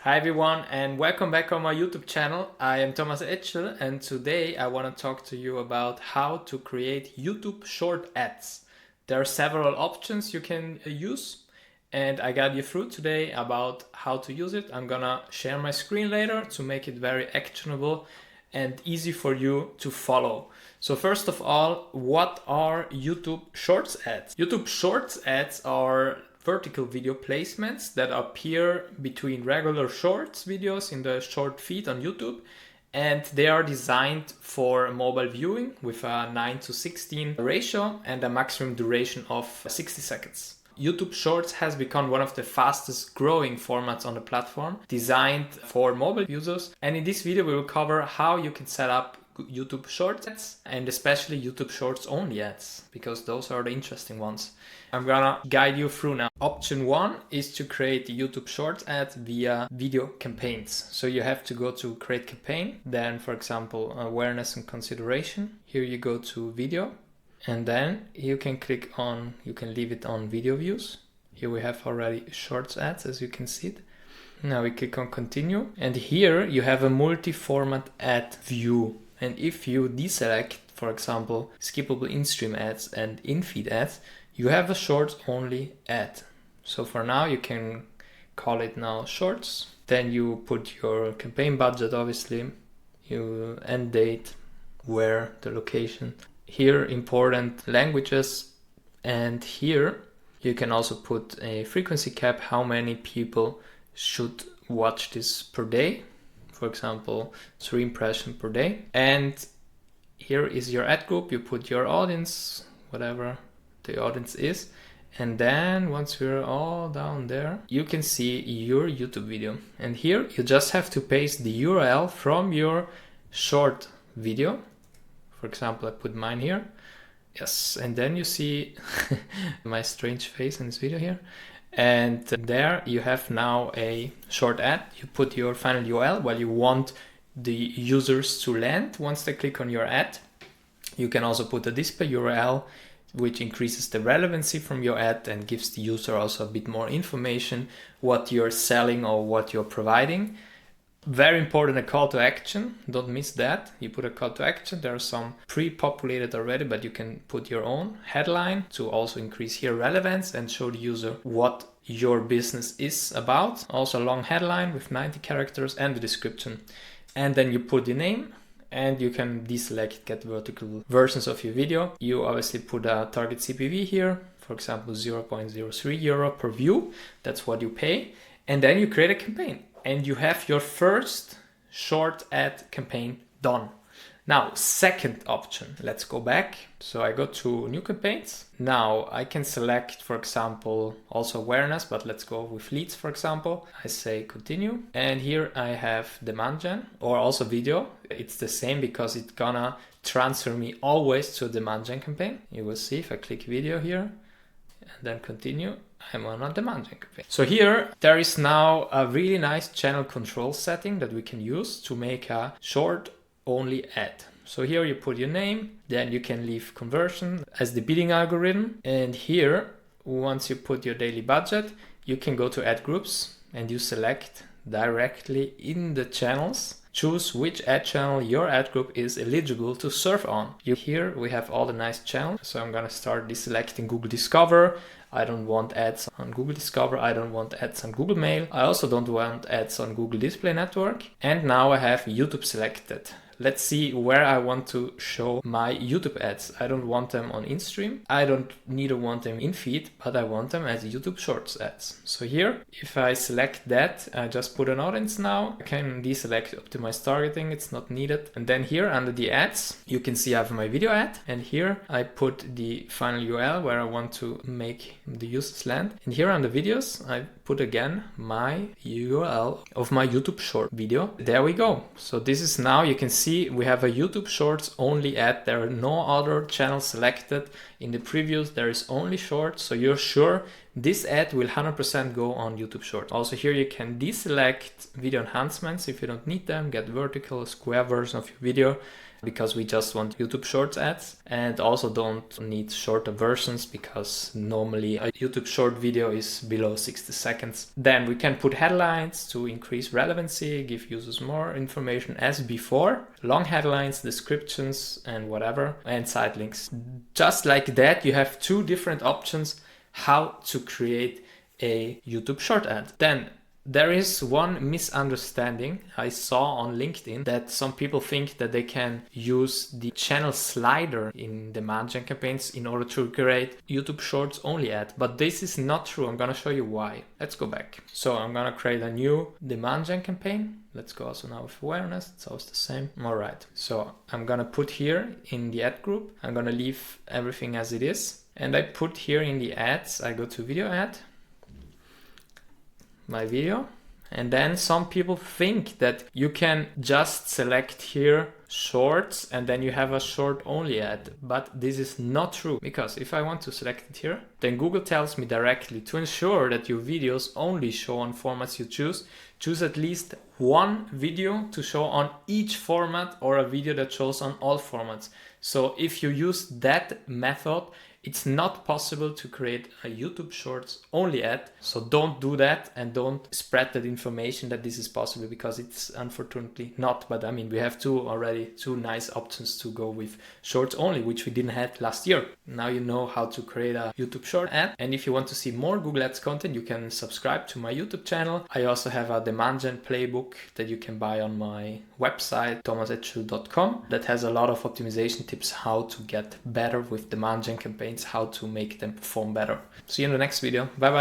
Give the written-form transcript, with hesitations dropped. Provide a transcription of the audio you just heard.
Hi everyone and welcome back on my YouTube channel. I am Thomas Etschel and today I want to talk to you about how to create YouTube short ads. There are several options you can use and I guide you through today about how to use it. I'm gonna share my screen later to make it very actionable and easy for you to follow. So first of all, what are YouTube Shorts ads? YouTube Shorts ads are vertical video placements that appear between regular Shorts videos in the short feed on YouTube, and they are designed for mobile viewing with a 9:16 ratio and a maximum duration of 60 seconds. YouTube Shorts has become one of the fastest growing formats on the platform, designed for mobile users. And in this video, we will cover how you can set up YouTube Shorts ads and especially YouTube Shorts only ads, because those are the interesting ones. I'm gonna guide you through now. Option 1 is to create the YouTube Shorts ad via video campaigns. So you have to go to create campaign, then for example, awareness and consideration. Here you go to video. And then you can click on, you can leave it on video views. Here we have already Shorts ads, as you can see it. Now we click on continue. And here you have a multi-format ad view. And if you deselect, for example, skippable in-stream ads and in-feed ads, you have a Shorts only ad. So for now you can call it now Shorts. Then you put your campaign budget, obviously, you end date, where, the location. Here important languages, and here you can also put a frequency cap, how many people should watch this per day, for example 3 impressions per day. And here is your ad group, you put your audience, whatever the audience is, and then once we're all down there you can see your YouTube video, and here you just have to paste the URL from your short video. For example, I put mine here. Yes, and then you see my strange face in this video here. And there you have now a short ad. You put your final URL where you want the users to land once they click on your ad. You can also put a display URL, which increases the relevancy from your ad and gives the user also a bit more information what you're selling or what you're providing. Very important, a call to action. Don't miss that. You put a call to action. There are some pre-populated already, but you can put your own headline to also increase here relevance and show the user what your business is about. Also a long headline with 90 characters and the description. And then you put the name and you can deselect get vertical versions of your video. You obviously put a target CPV here, for example, 0.03 euro per view. That's what you pay. And then you create a campaign. And you have your first short ad campaign done. Now, second option, let's go back. So I go to new campaigns. Now I can select, for example, also awareness, but let's go with leads, for example. I say continue. And here I have demand gen or also video. It's the same because it's gonna transfer me always to a demand gen campaign. You will see if I click video here and then continue, I'm on a demand gen campaign. So here there is now a really nice channel control setting that we can use to make a short only ad. So here you put your name, then you can leave conversion as the bidding algorithm. And here, once you put your daily budget, you can go to ad groups and you select directly in the channels. Choose which ad channel your ad group is eligible to serve on. Here we have all the nice channels. So I'm gonna start deselecting Google Discover. I don't want ads on Google Discover. I don't want ads on Google Mail. I also don't want ads on Google Display Network. And now I have YouTube selected. Let's see where I want to show my YouTube ads. I don't want them on in-stream. I don't neither want them in feed, but I want them as YouTube Shorts ads. So here, if I select that, I just put an audience now. I can deselect optimize targeting, it's not needed. And then here under the ads, you can see I have my video ad. And here I put the final URL where I want to make the users land. And here under videos, I put again my URL of my YouTube short video. There we go. So this is now, you can see we have a YouTube Shorts only ad. There are no other channels selected. In the previews, there is only Shorts. So you're sure this ad will 100% go on YouTube Shorts. Also here you can deselect video enhancements if you don't need them, get vertical, square version of your video. because we just want YouTube Shorts ads, and also don't need shorter versions because normally a YouTube short video is below 60 seconds. Then we can put headlines to increase relevancy, give users more information as before, long headlines, descriptions and whatever, and side links. Just like that, you have two different options how to create a YouTube short ad. Then there is one misunderstanding I saw on LinkedIn, that some people think that they can use the channel slider in demand gen campaigns in order to create YouTube Shorts only ad. But this is not true. I'm gonna show you why. Let's go back. So I'm gonna create a new demand gen campaign. Let's go also now with awareness. It's always the same. All right. So I'm gonna put here in the ad group, I'm gonna leave everything as it is. And I put here in the ads, I go to video ad, my video, and then some people think that you can just select here shorts and then you have a short only ad, but this is not true, because if I want to select it here, then Google tells me directly to ensure that your videos only show on formats you choose at least one video to show on each format or a video that shows on all formats. So if you use that method, it's not possible to create a YouTube Shorts only ad. So don't do that and don't spread that information that this is possible, because it's unfortunately not. But I mean, we have two nice options to go with Shorts only, which we didn't have last year. Now you know how to create a YouTube Short ad. And if you want to see more Google Ads content, you can subscribe to my YouTube channel. I also have a demand gen playbook that you can buy on my website, thomasetschel.com, that has a lot of optimization tips how to get better with demand gen campaigns, how to make them perform better. See you in the next video. Bye bye.